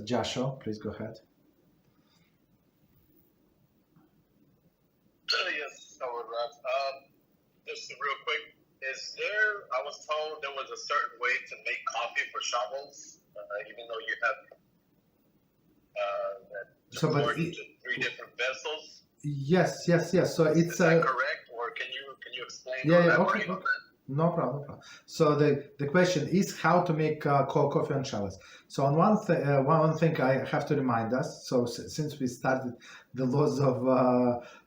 Joshua, please go ahead. Yes, I would rather. Just real quick, I was told there was a certain way to make coffee for Shabbos, even though you have that into 3 different vessels. Yes. So it's is that correct, or can you explain? Okay. No problem. So the question is how to make coffee on Shabbos. So on one thing I have to remind us. So since we started the laws of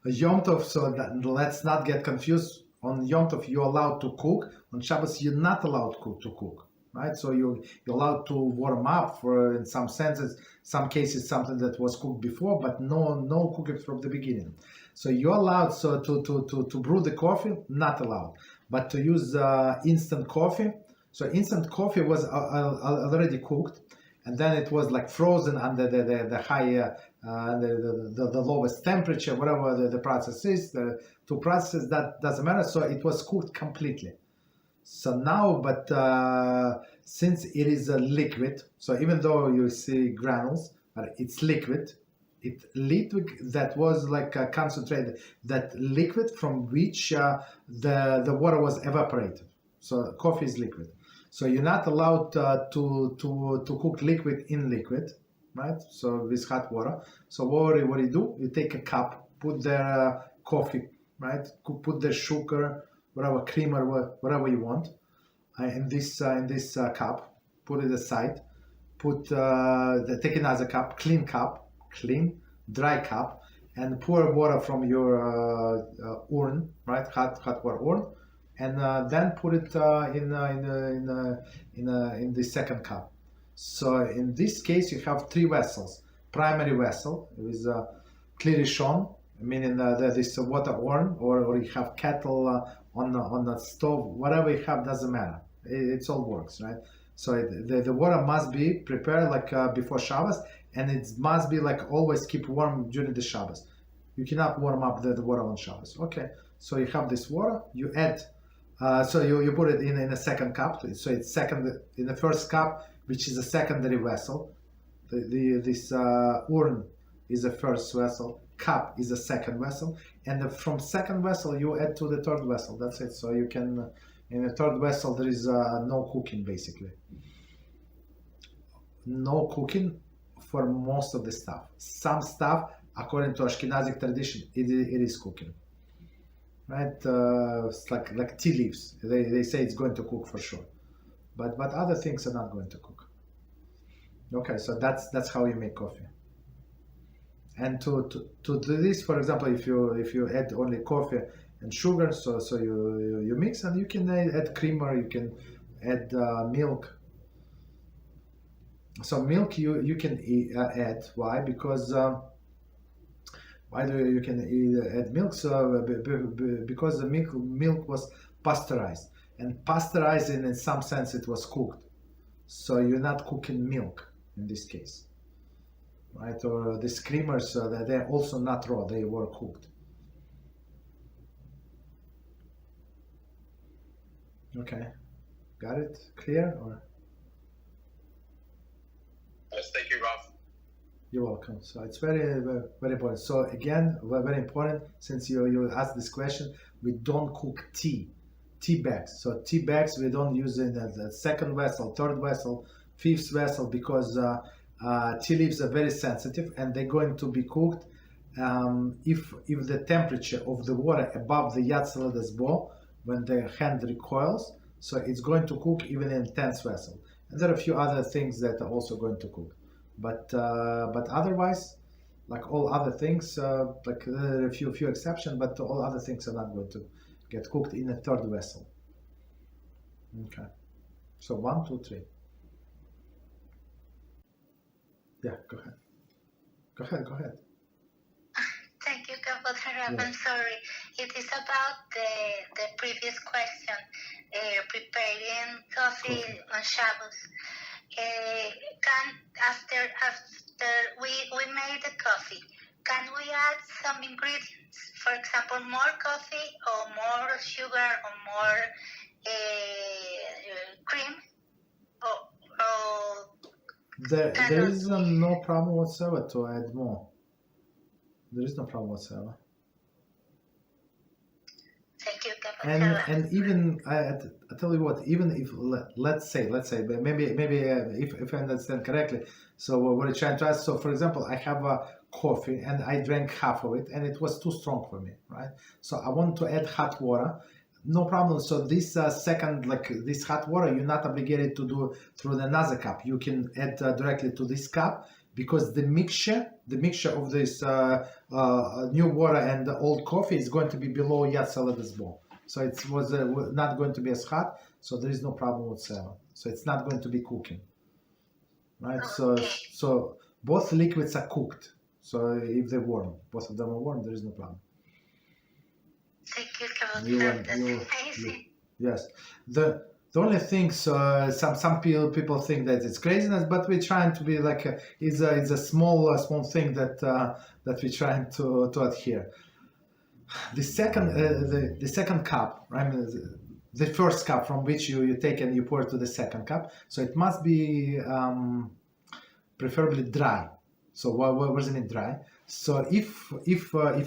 Yom Tov, so let's not get confused. On Yom Tov you're allowed to cook. On Shabbos you're not allowed to cook. Right? So you're allowed to warm up for, in some cases, something that was cooked before, but no cooking from the beginning. So you're allowed to brew the coffee, not allowed, but to use instant coffee. So instant coffee was already cooked, and then it was like frozen under the high, the lowest temperature, whatever the process is. The two processes, that doesn't matter. So it was cooked completely. So now, but since it is a liquid, so even though you see granules, but it's liquid, that was like concentrated, that liquid from which the water was evaporated. So coffee is liquid. So you're not allowed to cook liquid in liquid, right? So with hot water. So what you do, you take a cup, put the coffee, right? Put the sugar, whatever, cream or whatever you want, in this cup. Put it aside. Take another cup, clean, dry cup, and pour water from your urn, right? Hot water urn, and then put it in the second cup. So in this case, you have 3 vessels. Primary vessel with kli rishon, meaning this water urn, or you have kettle on the stove, whatever you have, doesn't matter. It all works, right? So the water must be prepared like before Shabbos, and it must be like always keep warm during the Shabbos. You cannot warm up the water on Shabbos. Okay, so you have this water, you add, so you put it in a second cup. So it's second in the first cup, which is a secondary vessel. This urn is the first vessel, cup is the second vessel, and from second vessel you add to the third vessel. That's it. So you can, in the third vessel there is no cooking, basically. No cooking for most of the stuff. Some stuff, according to Ashkenazic tradition, it is cooking. Right? It's like tea leaves. They say it's going to cook for sure, but other things are not going to cook. Okay, so that's how you make coffee. And to do this, for example, if you add only coffee and sugar, so you mix, and you can add creamer, you can add milk. So milk you can add. Why? Because why do you can add milk? So because the milk was pasteurized, and pasteurizing in some sense it was cooked. So you're not cooking milk in this case, right? Or these creamers, they're also not raw; they were cooked. Okay, got it? Clear? Or? Yes, thank you, Ralph. You're welcome. So it's very important. So again, very important, since you asked this question, we don't cook tea bags. So tea bags we don't use in the second vessel, third vessel, fifth vessel, because tea leaves are very sensitive and they're going to be cooked if the temperature of the water above the yad saladas bo, when the hand recoils, so it's going to cook even in 10th vessel. And there are a few other things that are also going to cook, but otherwise, like all other things, like there are a few exceptions, but all other things are not going to get cooked in a third vessel. Okay, so 1, 2, 3. Yeah, go ahead. Thank you, Kavod Harab. Yeah. I'm sorry. It is about the previous question, preparing coffee on Shabbos. After we made the coffee, can we add some ingredients? For example, more coffee or more sugar or more cream? Or There is no problem whatsoever to add more. There is no problem whatsoever. Thank you, And even I tell you what, even if let's say, but maybe if I understand correctly, so what I'm trying to ask. So for example, I have a coffee and I drank half of it, and it was too strong for me, right? So I want to add hot water. No problem. So this second, like this hot water, you're not obligated to do through another cup. You can add directly to this cup, because the mixture of this new water and the old coffee is going to be below Yad Salad's bowl. So it was not going to be as hot. So there is no problem whatsoever. So it's not going to be cooking, right? So both liquids are cooked. So if they're warm, both of them are warm, there is no problem. Thank you, that's amazing. Yes. The only thing, so some people think that it's craziness, but we're trying to be like it's a small thing that we're trying to adhere. The second cup, right? The first cup from which you take and you pour to the second cup. So it must be preferably dry. So what wasn't it dry? So if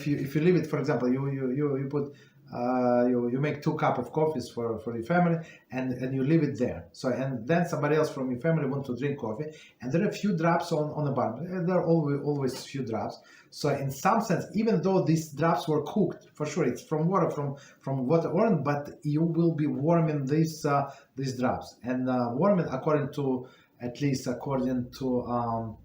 you leave it, for example, you put you make 2 cups of coffees for your family, and you leave it there. So and then somebody else from your family want to drink coffee, and there are a few drops on the bottom. There are always few drops. So in some sense, even though these drops were cooked, for sure it's from water from water warm, but you will be warming these drops, and warming at least according to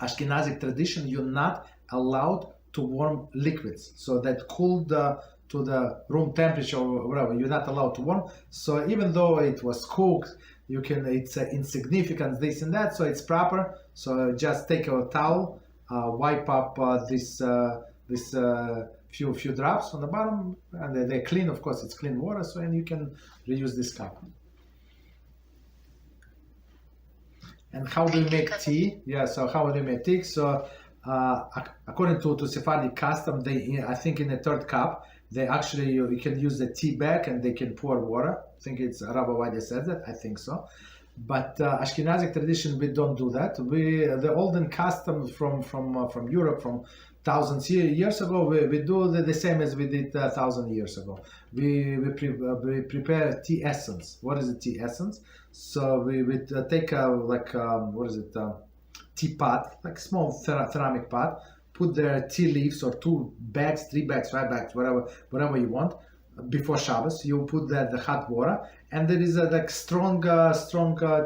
Ashkenazic tradition, you're not allowed to warm liquids. So that cooled to the room temperature or whatever, you're not allowed to warm. So even though it was cooked, you can, it's insignificant, this and that, so it's proper. So just take a towel, wipe up this few drops on the bottom, and they're clean. Of course, it's clean water, so and you can reuse this cup. And how do you make tea? Yeah, so how do you make tea? So according to Sephardic custom, I think in the third cup, they actually, you can use the tea bag and they can pour water. I think it's Rabbi said that, I think so. But Ashkenazic tradition, we don't do that. The olden custom from Europe, from thousands years ago, we do the same as we did 1,000 years ago. We prepare tea essence. What is the tea essence? So we take teapot, like small ceramic pot, put the tea leaves or 2 bags, 3 bags, 5 bags, whatever you want. Before Shabbos, you put the hot water, and there is a strong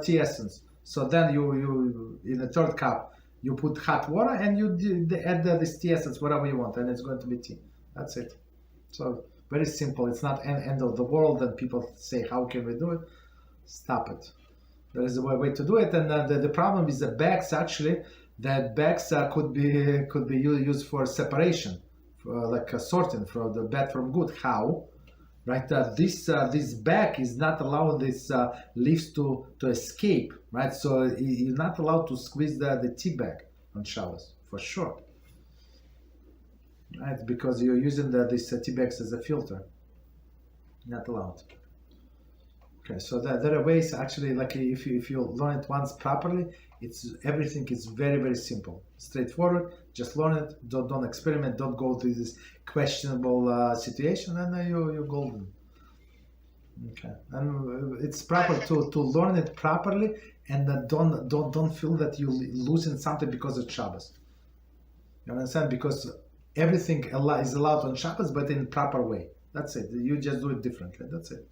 tea essence. So then you in the third cup you put hot water and you add this tea essence, whatever you want, and it's going to be tea. That's it. So very simple. It's not end of the world. And people say, how can we do it? Stop it. There is a way to do it. And the problem is the bags. Actually, the bags could be used for separation, for like sorting from the bad from good. How? Right, this bag is not allowing these leaves to escape, right? So you're not allowed to squeeze the tea bag on Shabbos, for sure, right? Because you're using these tea bags as a filter. Not allowed. Okay, so there are ways actually, like if you learn it once properly, everything is very, very simple, straightforward. Just learn it. Don't experiment. Don't go to this questionable situation, and you're golden. Okay, and it's proper to learn it properly, and don't feel that you're losing something because of Shabbos. You understand? Because everything is allowed on Shabbos, but in proper way. That's it. You just do it differently. That's it.